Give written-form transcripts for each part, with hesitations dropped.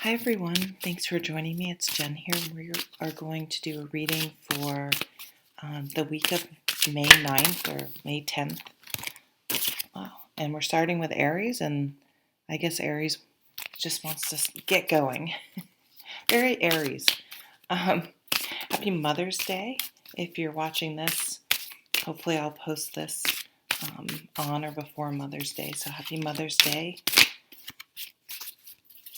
Hi everyone, thanks for joining me. It's Jen here. We are going to do a reading for the week of May 9th or May 10th. Wow. And we're starting with Aries, and I guess Aries just wants to get going. Very Aries. Happy Mother's Day. If you're watching this, hopefully I'll post this on or before Mother's Day. So happy Mother's Day.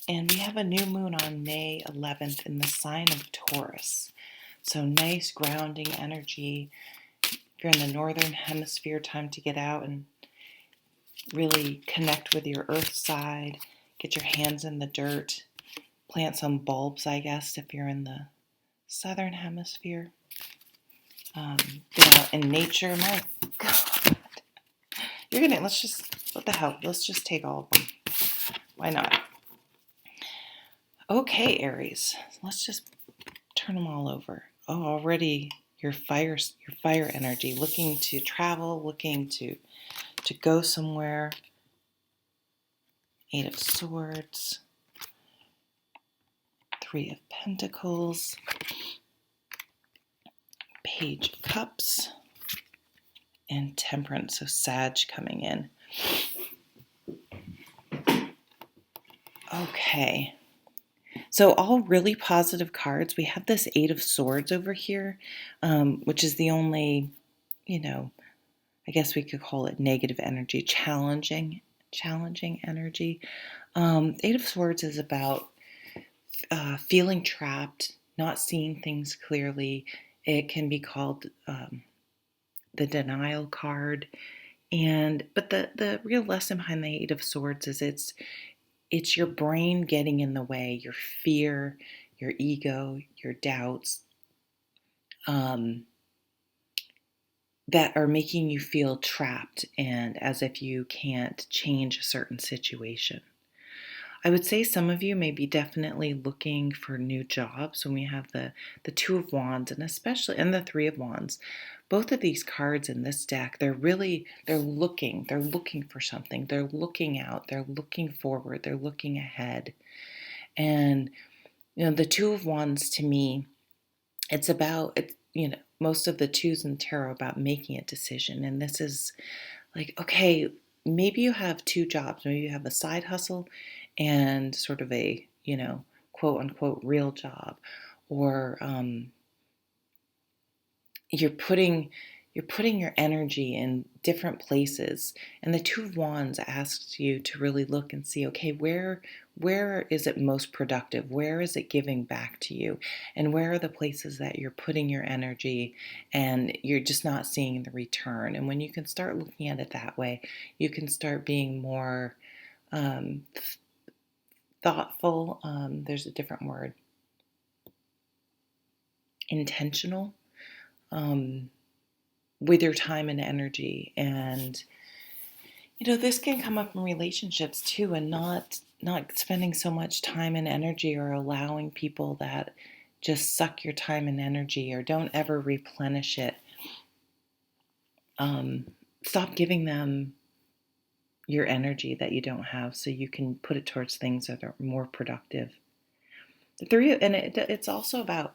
And we have a new moon on May 11th in the sign of Taurus. So nice grounding energy. If you're in the northern hemisphere, time to get out and really connect with your earth side. Get your hands in the dirt. Plant some bulbs, I guess, if you're in the southern hemisphere. Get out in nature. My God. What the hell? Let's just take all of them. Why not? Okay, Aries. Let's just turn them all over. Oh, already your fire energy, looking to travel, looking to go somewhere. 8 of Swords, 3 of Pentacles, Page of Cups, and Temperance, so Sag coming in. Okay. So all really positive cards. We have this 8 of Swords over here, which is the only, I guess we could call it negative energy, challenging energy. 8 of Swords is about feeling trapped, not seeing things clearly. It can be called the denial card. But the real lesson behind the 8 of Swords is it's your brain getting in the way, your fear, your ego, your doubts, that are making you feel trapped and as if you can't change a certain situation. I would say some of you may be definitely looking for new jobs when we have the 2 of Wands and the 3 of Wands. Both of these cards in this deck, they're looking for something. They're looking out, they're looking forward, they're looking ahead. And the 2 of Wands to me, it's most of the 2s in tarot are about making a decision. And this is like, okay, maybe you have 2 jobs. Maybe you have a side hustle and sort of a, quote unquote real job, or you're putting your energy in different places. And the 2 of Wands asks you to really look and see, okay, where is it most productive? Where is it giving back to you? And where are the places that you're putting your energy and you're just not seeing the return? And when you can start looking at it that way, you can start being more thoughtful. There's a different word. Intentional. With your time and energy. And this can come up in relationships too, and not spending so much time and energy or allowing people that just suck your time and energy or don't ever replenish it. Stop giving them your energy that you don't have so you can put it towards things that are more productive. It's also about,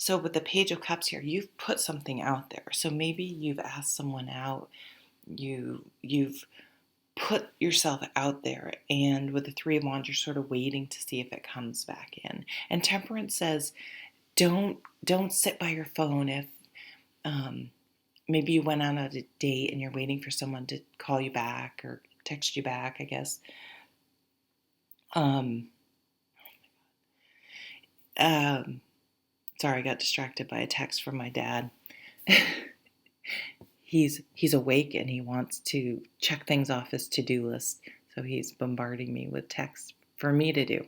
so with the Page of Cups here, you've put something out there. So maybe you've asked someone out, you've put yourself out there, and with the 3 of Wands, you're sort of waiting to see if it comes back in. And Temperance says, don't sit by your phone if maybe you went on a date and you're waiting for someone to call you back or text you back, I guess. Sorry, I got distracted by a text from my dad. He's awake and he wants to check things off his to-do list. So he's bombarding me with texts for me to do.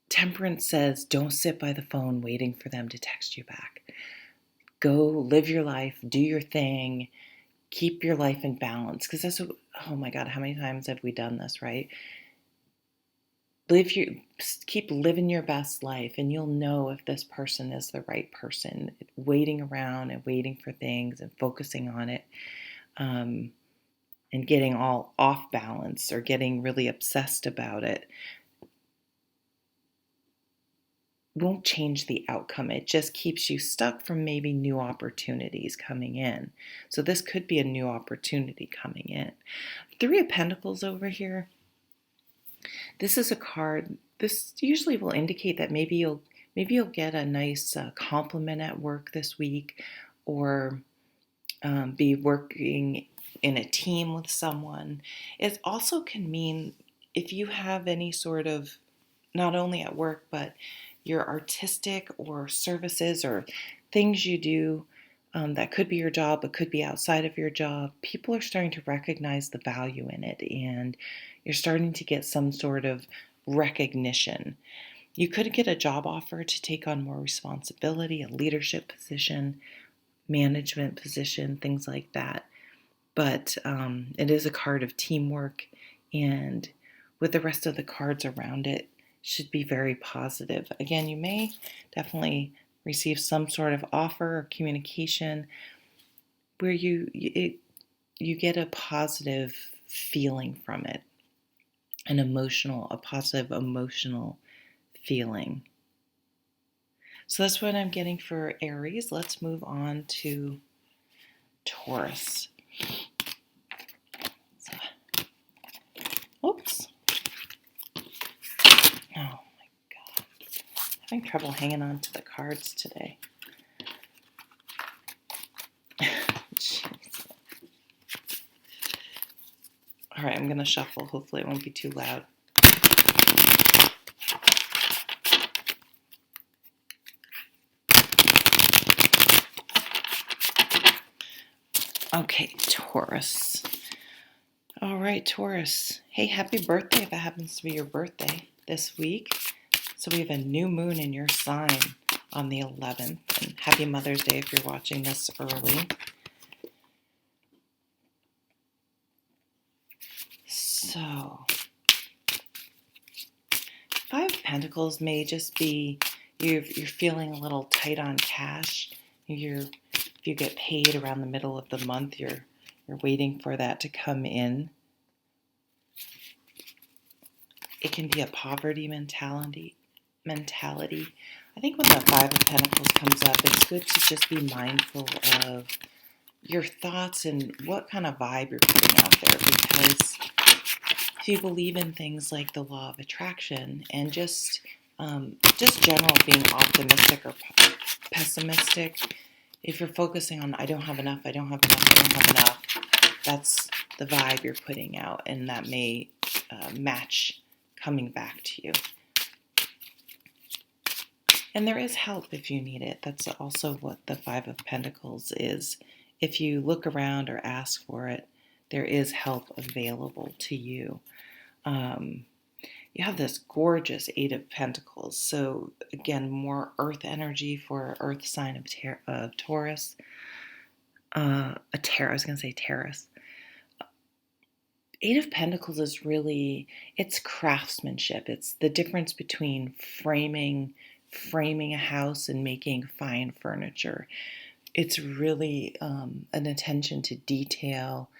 Temperance says, don't sit by the phone waiting for them to text you back. Go live your life, do your thing, keep your life in balance. Because that's what, oh my God, how many times have we done this, right? Keep living your best life, and you'll know if this person is the right person. Waiting around and waiting for things and focusing on it and getting all off balance or getting really obsessed about it won't change the outcome. It just keeps you stuck from maybe new opportunities coming in. So this could be a new opportunity coming in. Three of Pentacles over here. This is a card. This usually will indicate that maybe you'll get a nice compliment at work this week, or be working in a team with someone. It also can mean if you have any sort of, not only at work, but your artistic or services or things you do that could be your job but could be outside of your job, people are starting to recognize the value in it, and you're starting to get some sort of recognition. You could get a job offer to take on more responsibility, a leadership position, management position, things like that. But it is a card of teamwork, and with the rest of the cards around it, should be very positive. Again, you may definitely receive some sort of offer or communication where you get a positive feeling from it, a positive emotional feeling. So that's what I'm getting for Aries. Let's move on to Taurus. Oops. Oh my God. Having trouble hanging on to the cards today. All right, I'm going to shuffle. Hopefully it won't be too loud. Okay, Taurus. All right, Taurus. Hey, happy birthday if it happens to be your birthday this week. So we have a new moon in your sign on the 11th. And happy Mother's Day if you're watching this early. So, Five of Pentacles may just be you're feeling a little tight on cash. If you get paid around the middle of the month, you're waiting for that to come in. It can be a poverty mentality. I think when the Five of Pentacles comes up, it's good to just be mindful of your thoughts and what kind of vibe you're putting out there, because if you believe in things like the law of attraction and just general being optimistic or pessimistic, if you're focusing on I don't have enough, that's the vibe you're putting out, and that may match coming back to you. And there is help if you need it. That's also what the Five of Pentacles is. If you look around or ask for it, there is help available to you. You have this gorgeous Eight of Pentacles. So again, more earth energy for earth sign of Taurus. I was going to say Taurus. Eight of Pentacles is really, it's craftsmanship. It's the difference between framing a house and making fine furniture. It's really an attention to detail.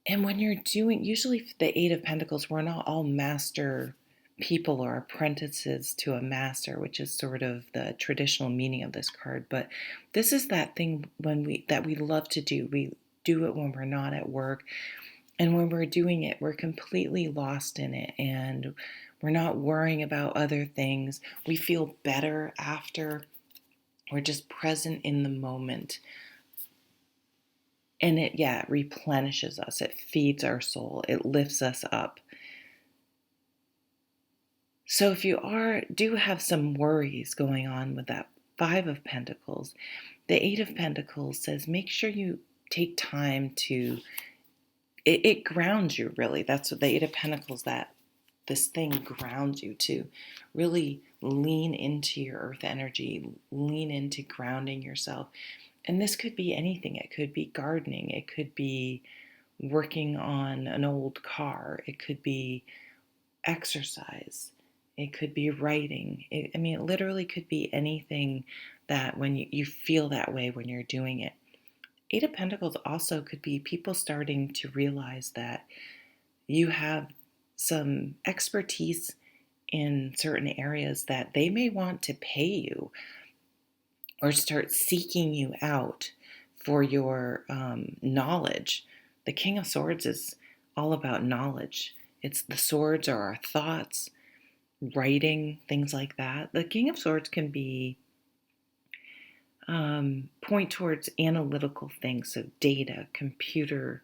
And when you're doing, usually the Eight of Pentacles, we're not all master people or apprentices to a master, which is sort of the traditional meaning of this card. But this is that thing that we love to do. We do it when we're not at work. And when we're doing it, we're completely lost in it, and we're not worrying about other things. We feel better after. We're just present in the moment. And it replenishes us. It feeds our soul. It lifts us up. So if you do have some worries going on with that Five of Pentacles, the Eight of Pentacles says make sure you take time to, it grounds you really. That's what the Eight of Pentacles, that this thing grounds you to really lean into your earth energy, lean into grounding yourself. And this could be anything. It could be gardening. It could be working on an old car. It could be exercise. It could be writing. It literally could be anything that when you feel that way when you're doing it. Eight of Pentacles also could be people starting to realize that you have some expertise in certain areas that they may want to pay you or start seeking you out for your knowledge. The King of Swords is all about knowledge. It's the swords are our thoughts, writing, things like that. The King of Swords can be point towards analytical things, so data, computer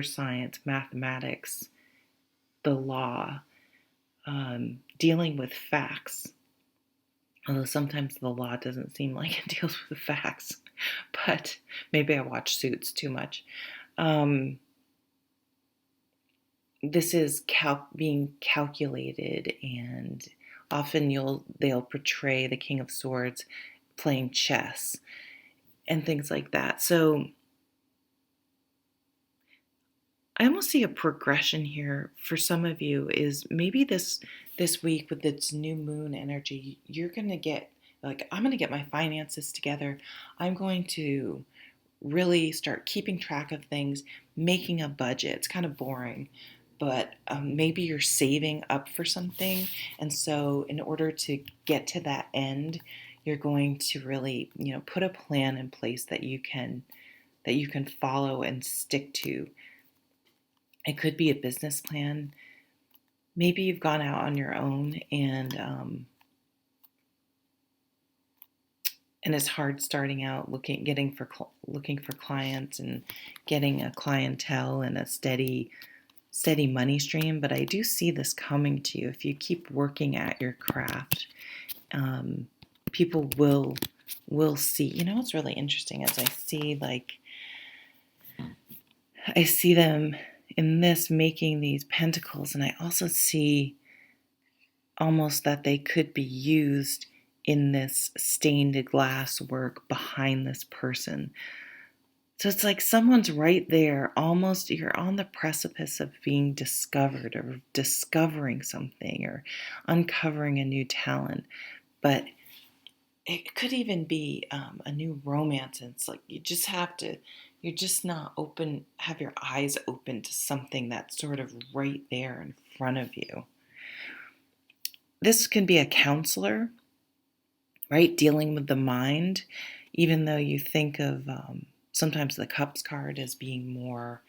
science, mathematics, the law, dealing with facts. Although sometimes the law doesn't seem like it deals with the facts, but maybe I watch Suits too much. This is being calculated, and often they'll portray the King of Swords playing chess and things like that. So I almost see a progression here for some of you is maybe this week with its new moon energy, you're going to get like, I'm going to get my finances together. I'm going to really start keeping track of things, making a budget. It's kind of boring, but maybe you're saving up for something. And so in order to get to that end, you're going to really, put a plan in place that you can follow and stick to. It could be a business plan. Maybe you've gone out on your own and it's hard starting out looking for clients and getting a clientele and a steady money stream. But I do see this coming to you if you keep working at your craft. People will see. What's really interesting is I see them in this making these pentacles, and I also see almost that they could be used in this stained glass work behind this person. So it's like someone's right there, almost you're on the precipice of being discovered or discovering something or uncovering a new talent. But it could even be a new romance. And it's like you're just not open, have your eyes open to something that's sort of right there in front of you. This can be a counselor, right? Dealing with the mind, even though you think of sometimes the Cups card as being more,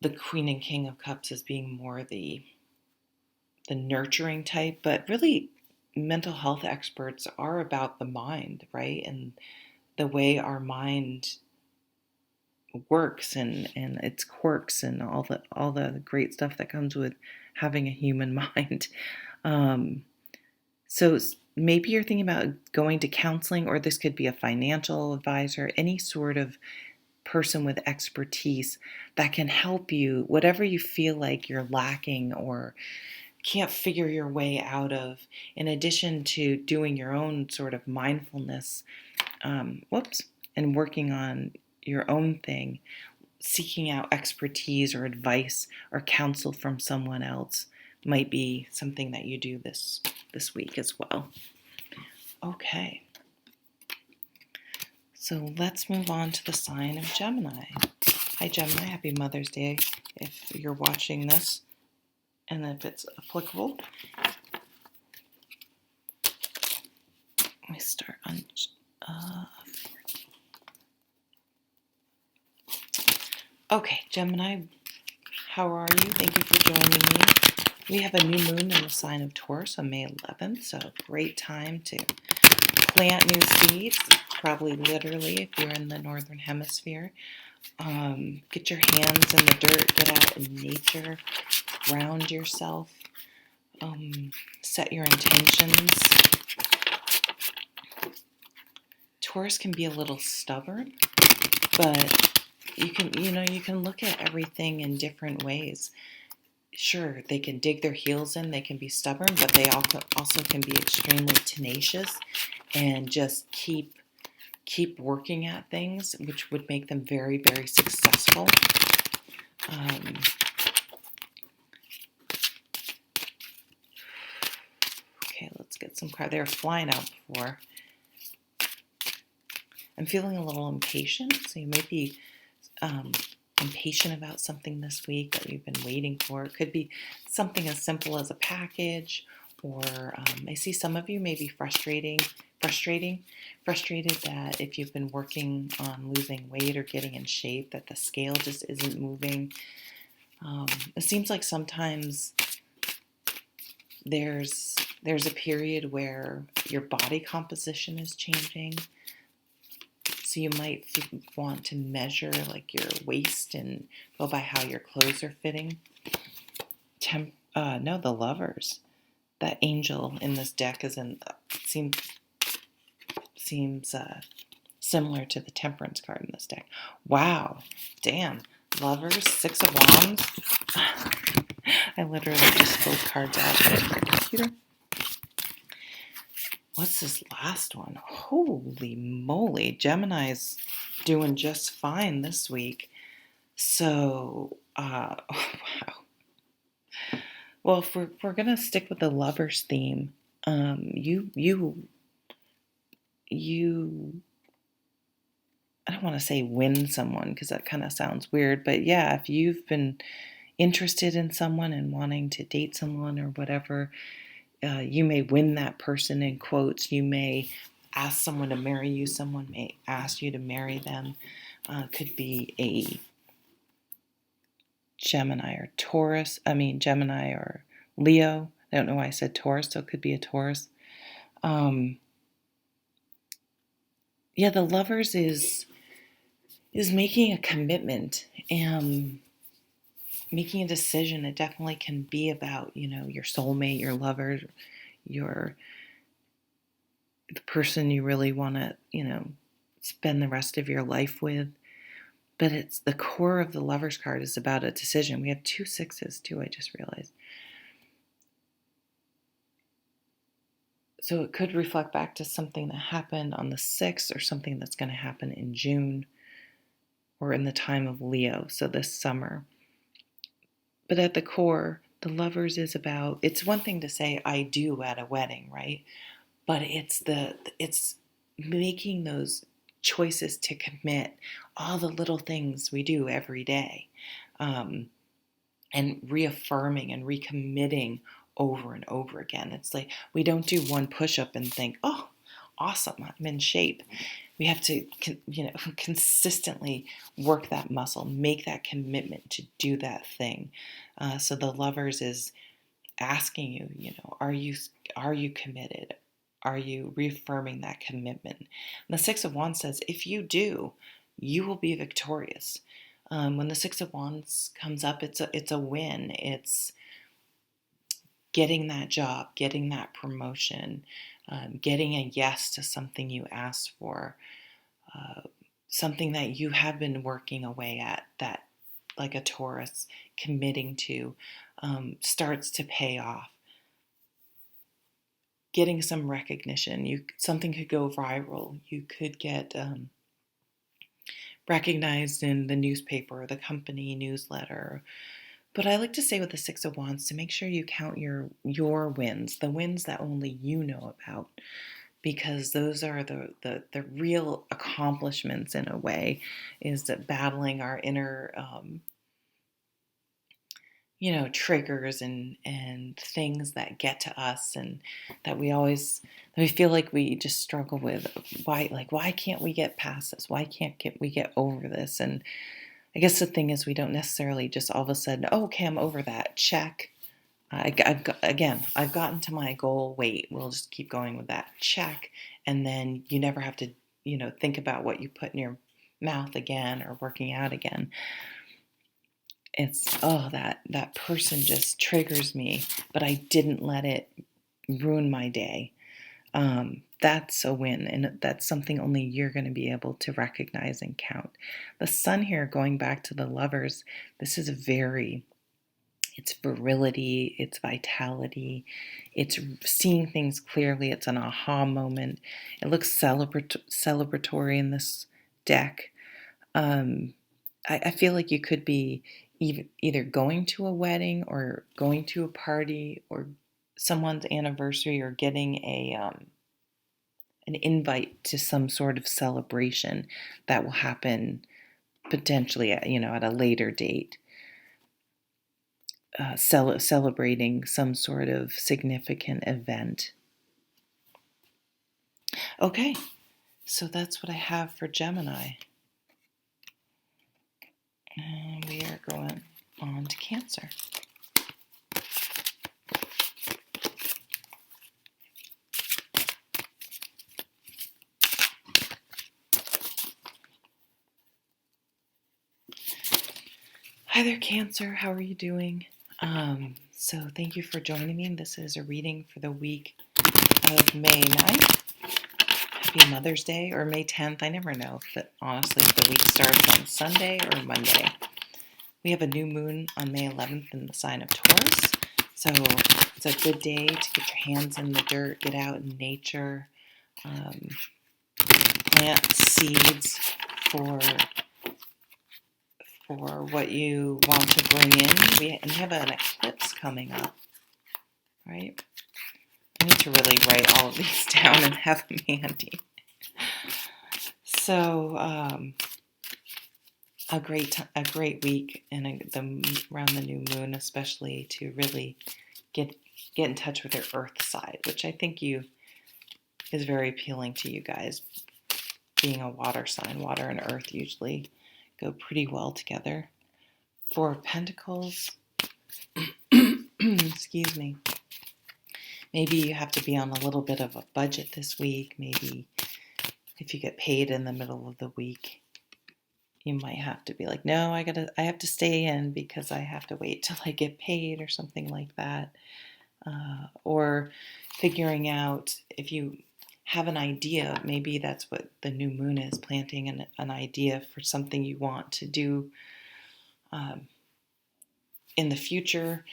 the Queen and King of Cups as being more the nurturing type, but really mental health experts are about the mind, right? And the way our mind works and its quirks and all the great stuff that comes with having a human mind. So maybe you're thinking about going to counseling, or this could be a financial advisor, any sort of person with expertise that can help you, whatever you feel like you're lacking or can't figure your way out of, in addition to doing your own sort of mindfulness, and working on your own thing, seeking out expertise or advice or counsel from someone else might be something that you do this week as well. Okay. So let's move on to the sign of Gemini. Hi Gemini, happy Mother's Day if you're watching this and if it's applicable. Let me start on okay, Gemini, how are you? Thank you for joining me. We have a new moon in the sign of Taurus on May 11th, so great time to plant new seeds, probably literally if you're in the northern hemisphere. Get your hands in the dirt, get out in nature, ground yourself, set your intentions. Taurus can be a little stubborn, but you can look at everything in different ways. Sure, they can dig their heels in, they can be stubborn, but they also can be extremely tenacious and just keep working at things, which would make them very, very successful. Okay, let's get some cards. They were flying out before. I'm feeling a little impatient, so you might be impatient about something this week that you've been waiting for. It could be something as simple as a package, or I see some of you may be frustrated that if you've been working on losing weight or getting in shape, that the scale just isn't moving. It seems like sometimes there's a period where your body composition is changing. So you might want to measure like your waist and go by how your clothes are fitting. No, the Lovers. That angel in this deck seems similar to the Temperance card in this deck. Wow, damn, Lovers, Six of Wands. I literally just pulled cards out of my computer. What's this last one? Holy moly, Gemini's doing just fine this week. So, wow. Well, if we're gonna stick with the Lovers theme, you I don't want to say win someone because that kind of sounds weird, but yeah, if you've been interested in someone and wanting to date someone or whatever, you may win that person in quotes. You may ask someone to marry you. Someone may ask you to marry them. Could be a Gemini or Taurus. Gemini or Leo. I don't know why I said Taurus, so it could be a Taurus. Yeah, the Lovers is making a commitment and making a decision. It definitely can be about, your soulmate, your lover, the person you really want to, spend the rest of your life with. But it's the core of the Lovers card is about a decision. We have 2 sixes too, I just realized. So it could reflect back to something that happened on the 6th or something that's going to happen in June or in the time of Leo, so this summer. But at the core, the Lovers is about, it's one thing to say I do at a wedding, right? But it's making those choices to commit, all the little things we do every day, and reaffirming and recommitting over and over again. It's like we don't do one push-up and think, oh, awesome, I'm in shape. We have to, consistently work that muscle, make that commitment to do that thing. So the Lovers is asking you, are you committed? Are you reaffirming that commitment? And the Six of Wands says, if you do, you will be victorious. When the Six of Wands comes up, it's a win. It's getting that job, getting that promotion, getting a yes to something you asked for, something that you have been working away at, that like a Taurus committing to, starts to pay off. Getting some recognition. Something could go viral. You could get recognized in the newspaper or the company newsletter. But I like to say with the Six of Wands to make sure you count your wins, the wins that only you know about, because those are the real accomplishments in a way, is that battling our inner triggers and things that get to us and that we feel like we just struggle with. Why can't we get past this? Why can't we get over this? And I guess the thing is we don't necessarily just all of a sudden, oh, okay, I'm over that. Check. I've gotten to my goal. Wait, we'll just keep going with that. Check. And then you never have to, think about what you put in your mouth again or working out again. It's, that person just triggers me, but I didn't let it ruin my day. That's a win, and that's something only you're going to be able to recognize and count. The Sun here, going back to the Lovers, this is it's virility, it's vitality, it's seeing things clearly, it's an aha moment. It looks celebratory in this deck. I feel like you could be either going to a wedding or going to a party or someone's anniversary or getting a an invite to some sort of celebration that will happen potentially at, at a later date. Celebrating some sort of significant event. Okay, so that's what I have for Gemini. And we are going on to Cancer. Hi there, Cancer. How are you doing? So thank you for joining me. This is a reading for the week of May 9th. Happy Mother's Day, or May 10th. I never know if the week starts on Sunday or Monday. We have a new moon on May 11th in the sign of Taurus. So it's a good day to get your hands in the dirt, get out in nature, plant seeds for what you want to bring in. We have an eclipse coming up, right? I need to really write all of these down and have them handy. So a great week and around the new moon, especially to really get in touch with your earth side, which I think is very appealing to you guys. Being a water sign, water and earth usually go pretty well together. Four of Pentacles. Excuse me. Maybe you have to be on a little bit of a budget this week. Maybe if you get paid in the middle of the week, you might have to be like, no, I have to stay in because I have to wait till I get paid or something like that. Or figuring out if you have an idea, maybe that's what the new moon is, planting an idea for something you want to do in the future,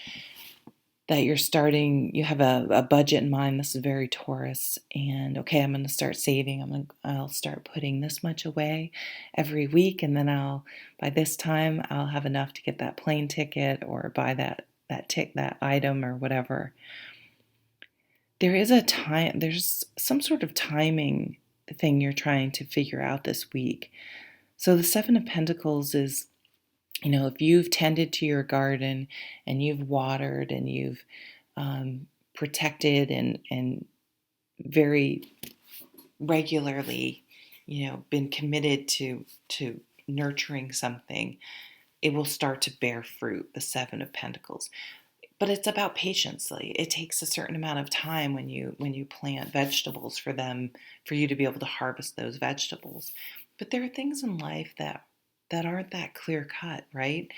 that you're starting, you have a budget in mind. This is very Taurus, and okay, I'm going to start saving. I'll start putting this much away every week, and then by this time I'll have enough to get that plane ticket or buy that item or whatever. There's some sort of timing thing you're trying to figure out this week. So the Seven of Pentacles is, if you've tended to your garden and you've watered and you've protected and very regularly, been committed to nurturing something, it will start to bear fruit, the Seven of Pentacles. But it's about patience. It takes a certain amount of time when you plant vegetables for you to be able to harvest those vegetables. But there are things in life that aren't that clear cut, right?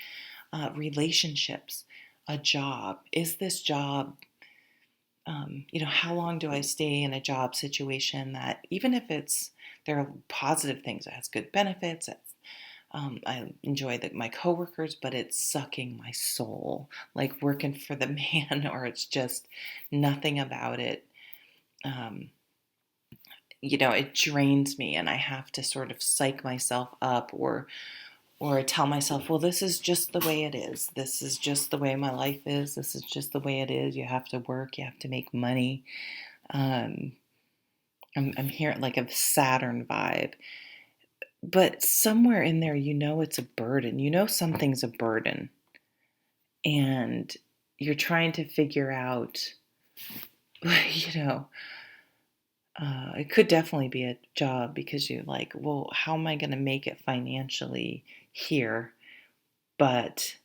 Relationships, a job. Is this job, how long do I stay in a job situation that, even if there are positive things, it has good benefits, I enjoy my coworkers, but it's sucking my soul, like working for the man, or it's just nothing about it. It drains me, and I have to sort of psych myself up, or tell myself, well, this is just the way it is. This is just the way my life is. This is just the way it is. You have to work. You have to make money. I'm hearing like a Saturn vibe. But somewhere in there, it's a burden. Something's a burden. And you're trying to figure out, it could definitely be a job because you're like, well, how am I going to make it financially here? But,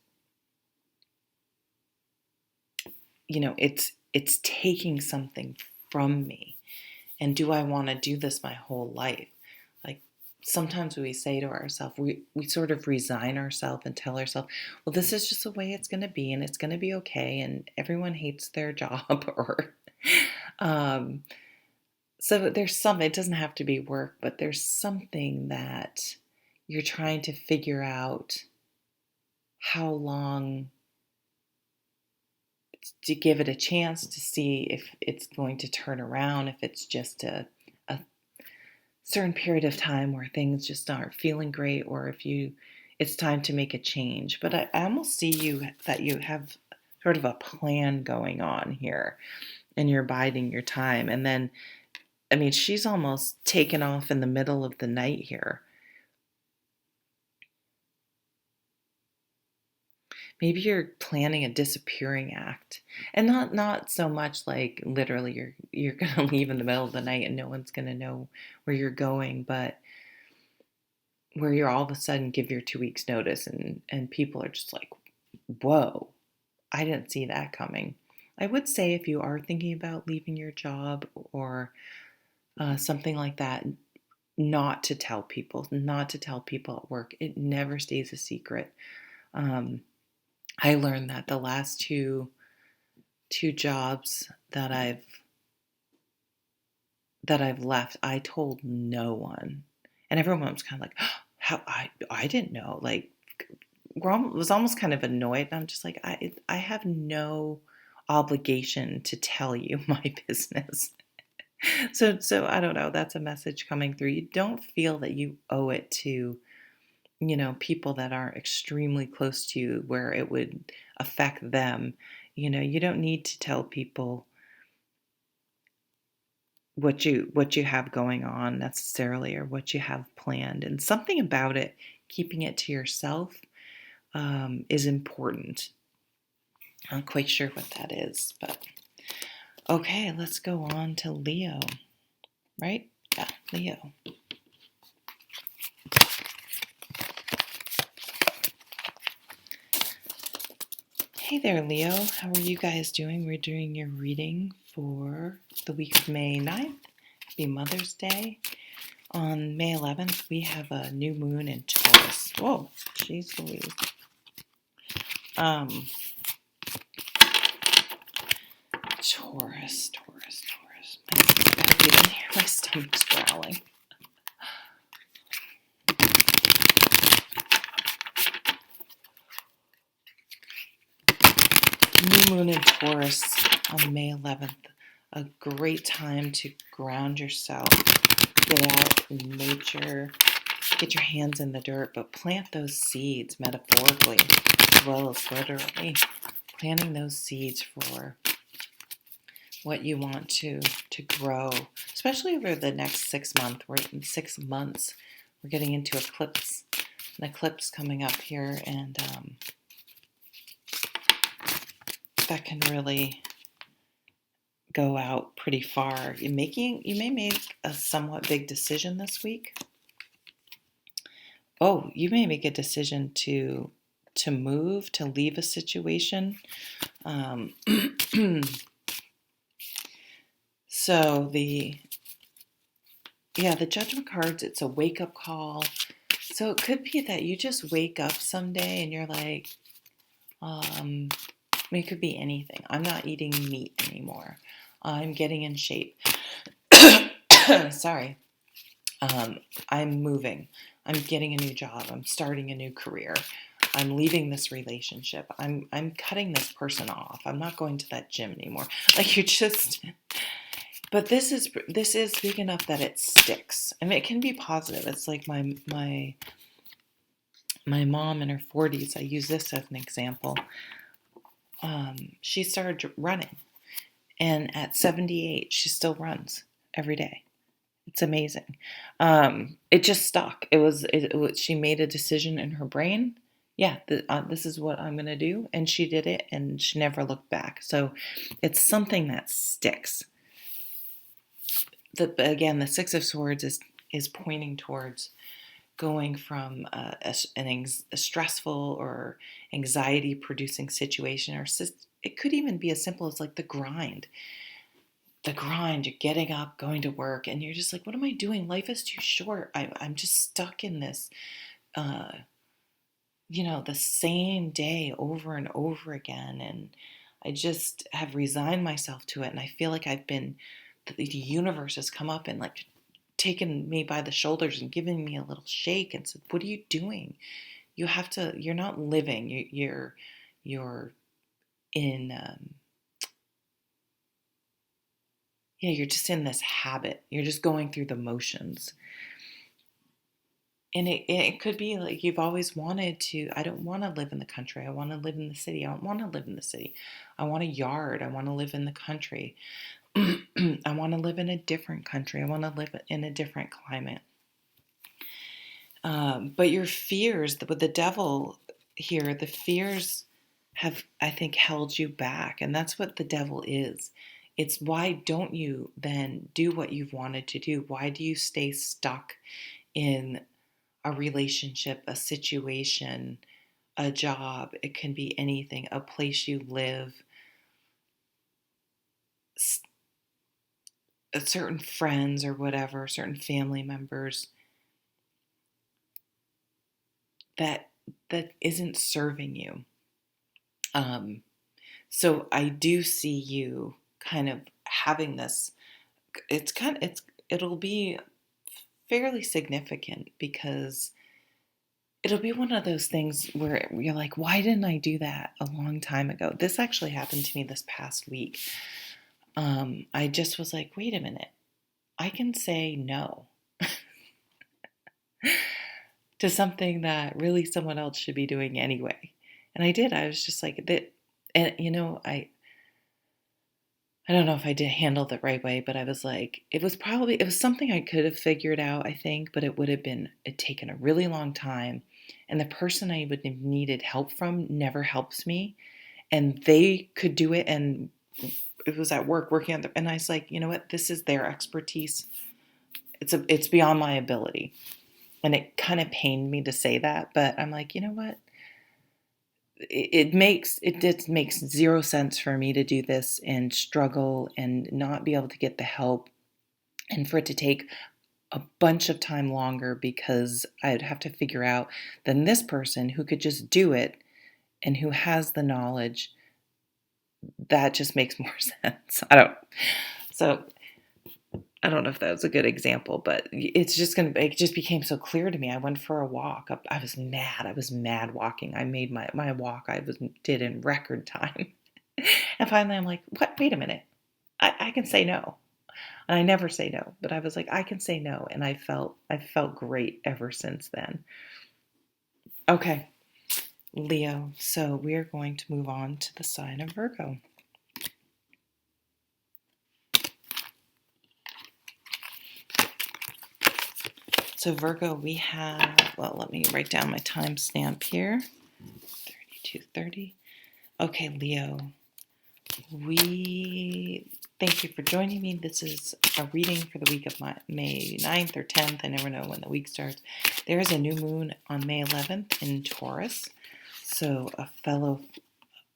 it's taking something from me. And do I want to do this my whole life? Like, sometimes we say to ourselves, we sort of resign ourselves and tell ourselves, well, this is just the way it's going to be, and it's going to be okay, and everyone hates their job, or so there's it doesn't have to be work, but there's something that you're trying to figure out how long to give it a chance to see if it's going to turn around, if it's just a certain period of time where things just aren't feeling great, or if it's time to make a change. But I almost see that you have sort of a plan going on here, and you're biding your time. And then I mean, she's almost taken off in the middle of the night here. Maybe you're planning a disappearing act. And not so much like literally you're going to leave in the middle of the night and no one's going to know where you're going, but where you're all of a sudden give your 2 weeks notice and people are just like, "Whoa, I didn't see that coming." I would say if you are thinking about leaving your job or something like that, not to tell people at work. It never stays a secret. Um, I learned that the last two jobs that I've left, I told no one, and everyone was kind of like, oh, "How I didn't know." Like, was almost kind of annoyed. And I'm just like, I have no obligation to tell you my business. So I don't know. That's a message coming through. You don't feel that you owe it to people that are extremely close to you where it would affect them. You don't need to tell people what you have going on necessarily or what you have planned. And something about it, keeping it to yourself, is important. I'm not quite sure what that is, but okay, let's go on to Leo, right? Yeah, Leo. Hey there, Leo. How are you guys doing? We're doing your reading for the week of May 9th. Happy Mother's Day. On May 11th, we have a new moon in Taurus. Whoa, jeez Louise. Taurus. I bet you didn't hear my stomach's growling. New moon in Taurus on May 11th. A great time to ground yourself, get out in nature, get your hands in the dirt, but plant those seeds metaphorically as well as literally. Planting those seeds for what you want to grow, especially over the next 6 months. We're in 6 months. We're getting into an eclipse coming up here, and that can really go out pretty far. You may make a somewhat big decision this week. Oh, you may make a decision to move, to leave a situation. So the Judgment cards, it's a wake-up call. So it could be that you just wake up someday and you're like, it could be anything. I'm not eating meat anymore. I'm getting in shape. Sorry. I'm moving. I'm getting a new job. I'm starting a new career. I'm leaving this relationship. I'm cutting this person off. I'm not going to that gym anymore. Like, you're just... But this is big enough that it sticks, and it can be positive. It's like my mom in her 40s. I use this as an example. She started running, and at 78, she still runs every day. It's amazing. It just stuck. It was. She made a decision in her brain. Yeah, this is what I'm gonna do, and she did it, and she never looked back. So, it's something that sticks. The Six of Swords is pointing towards going from a stressful or anxiety-producing situation, or it could even be as simple as like the grind. You're getting up, going to work, and you're just like, what am I doing? Life is too short. I'm just stuck in this, the same day over and over again, and I just have resigned myself to it, and I feel like the universe has come up and like taken me by the shoulders and given me a little shake and said, "What are you doing? You're not living. You're in, you're just in this habit. You're just going through the motions." And it could be like you've always wanted to. I don't want to live in the country. I want to live in the city. I don't want to live in the city. I want a yard. I want to live in the country. I want to live in a different country. I want to live in a different climate. But your fears, with the devil here, the fears have, I think, held you back. And that's what the devil is. It's why don't you then do what you've wanted to do? Why do you stay stuck in a relationship, a situation, a job? It can be anything, a place you live, certain friends or whatever, certain family members that isn't serving you. So I do see you kind of having this. It'll be fairly significant because it'll be one of those things where you're like, why didn't I do that a long time ago? This actually happened to me this past week. I just was like, wait a minute, I can say no to something that really someone else should be doing anyway. And I did. I was just like that. And I don't know if I did handle the right way, but I was like, it was something I could have figured out, I think, but it'd taken a really long time. And the person I would have needed help from never helps me. And they could do it. And it was at work working on and I was like, you know what? This is their expertise. It's beyond my ability. And it kind of pained me to say that, but I'm like, you know what? It just makes zero sense for me to do this and struggle and not be able to get the help and for it to take a bunch of time longer because I'd have to figure out than this person who could just do it and who has the knowledge. That just makes more sense. I don't know if that was a good example, but it just became so clear to me. I went for a walk. I was mad. I was mad walking. I made my walk did in record time. And finally I'm like, what? Wait a minute. I can say no. And I never say no, but I was like, I can say no. And I felt great ever since then. Okay, Leo. So we are going to move on to the sign of Virgo. So Virgo, we have, well, let me write down my timestamp here. 32:30. Okay, Leo, we thank you for joining me. This is a reading for the week of May 9th or 10th. I never know when the week starts. There is a new moon on May 11th in Taurus. So a fellow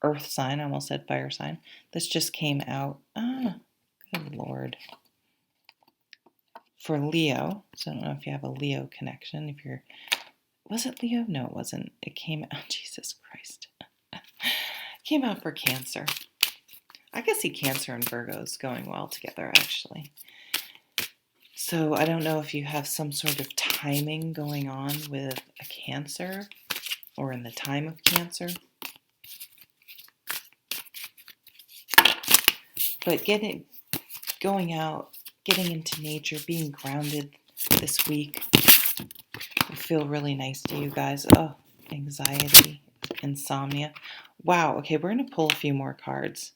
earth sign, I almost said fire sign. This just came out. Good Lord. For Leo, so I don't know if you have a Leo connection. Was it Leo? No, it wasn't. It came out, Jesus Christ. It came out for Cancer. I can see Cancer and Virgos going well together, actually. So I don't know if you have some sort of timing going on with a Cancer or in the time of Cancer. But going out, getting into nature, being grounded this week will feel really nice to you guys. Oh, anxiety, insomnia. Wow, okay, we're going to pull a few more cards.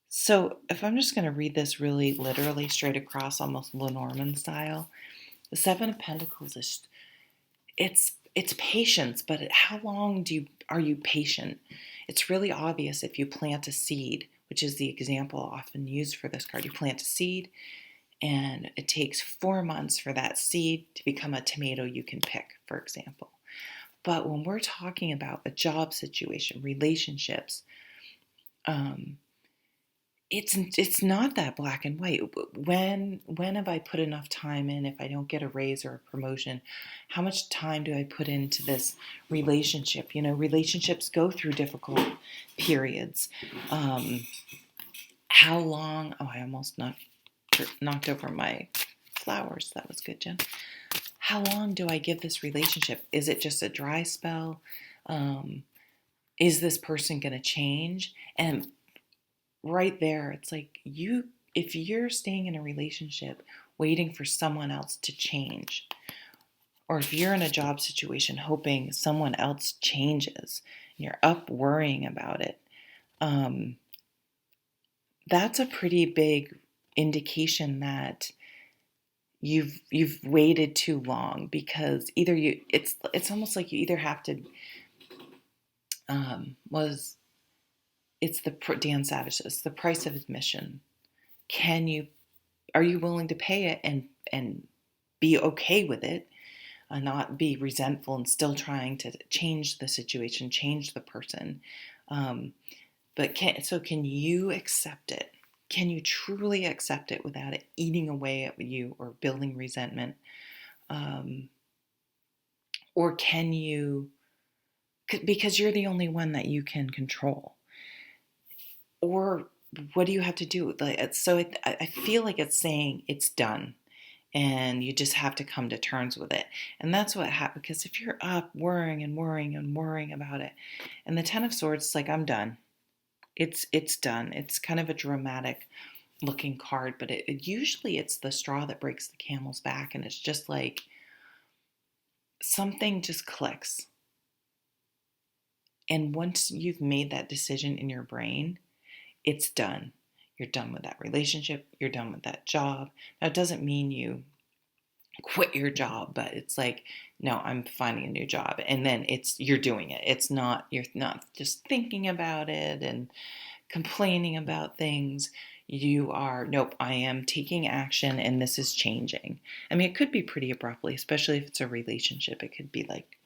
So if I'm just going to read this really literally straight across, almost Lenormand style, the Seven of Pentacles it's patience, but how long are you patient? It's really obvious if you plant a seed, which is the example often used for this card. You plant a seed, and it takes 4 months for that seed to become a tomato you can pick, for example. But when we're talking about a job situation, relationships, it's not that black and white. When have I put enough time in? If I don't get a raise or a promotion, how much time do I put into this relationship? Relationships go through difficult periods. How long? Oh, I almost knocked over my flowers. That was good, Jen. How long do I give this relationship? Is it just a dry spell? Is this person going to change? And right there, it's like if you're staying in a relationship waiting for someone else to change, or if you're in a job situation hoping someone else changes and you're up worrying about it, that's a pretty big indication that you've waited too long, because either it's almost like you either have to was it's the Dan Savage, it's the price of admission. Are you willing to pay it and be okay with it, and not be resentful and still trying to change the situation, change the person? But can you accept it? Can you truly accept it without it eating away at you or building resentment? Or can you, because you're the only one that you can control? Or what do you have to do? I feel like it's saying it's done, and you just have to come to terms with it. And that's what happens, because if you're up worrying and worrying and worrying about it, and the Ten of Swords, it's like, I'm done. It's done. It's kind of a dramatic looking card, but it usually it's the straw that breaks the camel's back, and it's just like something just clicks. And once you've made that decision in your brain, it's done. You're done with that relationship. You're done with that job. Now, it doesn't mean you quit your job, but it's like, no, I'm finding a new job. And then you're doing it. You're not just thinking about it and complaining about things. You are, nope, I am taking action, and this is changing. I mean, it could be pretty abruptly, especially if it's a relationship. It could be like,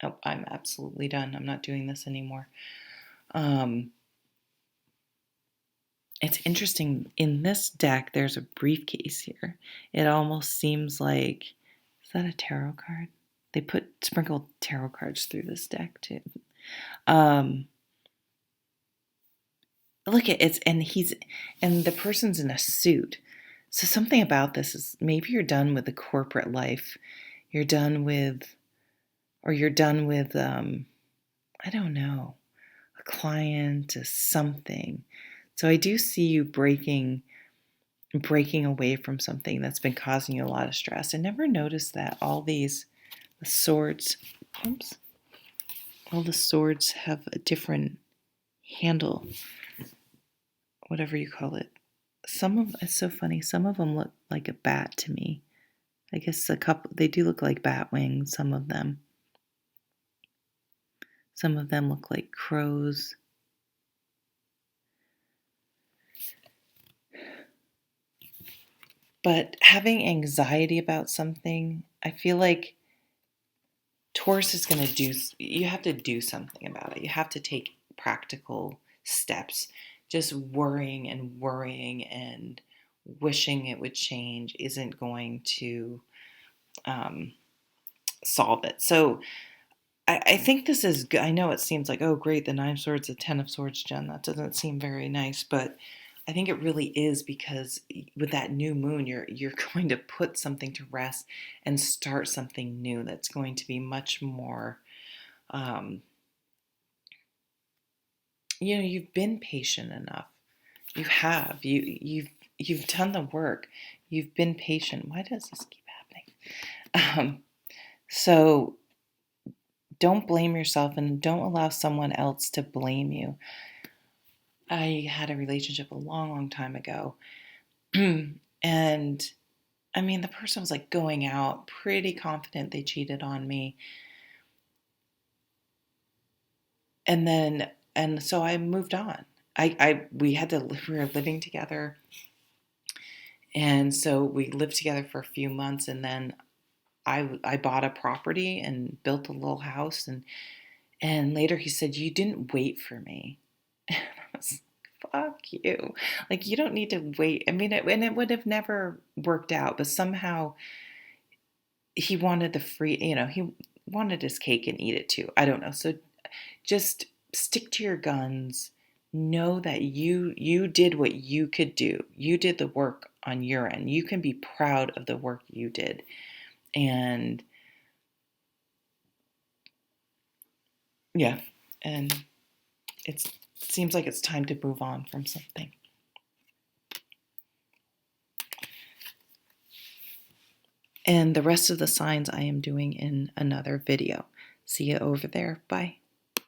oh, I'm absolutely done. I'm not doing this anymore. It's interesting. In this deck, there's a briefcase here. It almost seems like, is that a tarot card? They sprinkled tarot cards through this deck too. Look at it's and the person's in a suit. So something about this is, maybe you're done with the corporate life. You're done with I don't know, a client, something. So I do see you breaking away from something that's been causing you a lot of stress. I never noticed that the swords, all the swords have a different handle, whatever you call it. It's so funny. Some of them look like a bat to me. I guess they do look like bat wings, some of them. Some of them look like crows. But having anxiety about something, I feel like Taurus is going to you have to do something about it. You have to take practical steps. Just worrying and worrying and wishing it would change isn't going to solve it. So I think this is good. I know it seems like, oh, great, the Nine of Swords, the Ten of Swords, Jen. That doesn't seem very nice, but I think it really is, because with that new moon, you're going to put something to rest and start something new that's going to be much more. You've been patient enough. You have. You've done the work. You've been patient. Why does this keep happening? So don't blame yourself, and don't allow someone else to blame you. I had a relationship a long, long time ago. And I mean, the person was like going out pretty confident they cheated on me. And so I moved on. We were living together. And so we lived together for a few months, and then I bought a property and built a little house, and later he said, "You didn't wait for me." And I was like, fuck you. Like, you don't need to wait. I mean, it would have never worked out, but somehow he wanted he wanted his cake and eat it too. I don't know. So just stick to your guns. Know that you did what you could do. You did the work on your end. You can be proud of the work you did. And yeah, and it seems like it's time to move on from something. And the rest of the signs I am doing in another video. See you over there. Bye.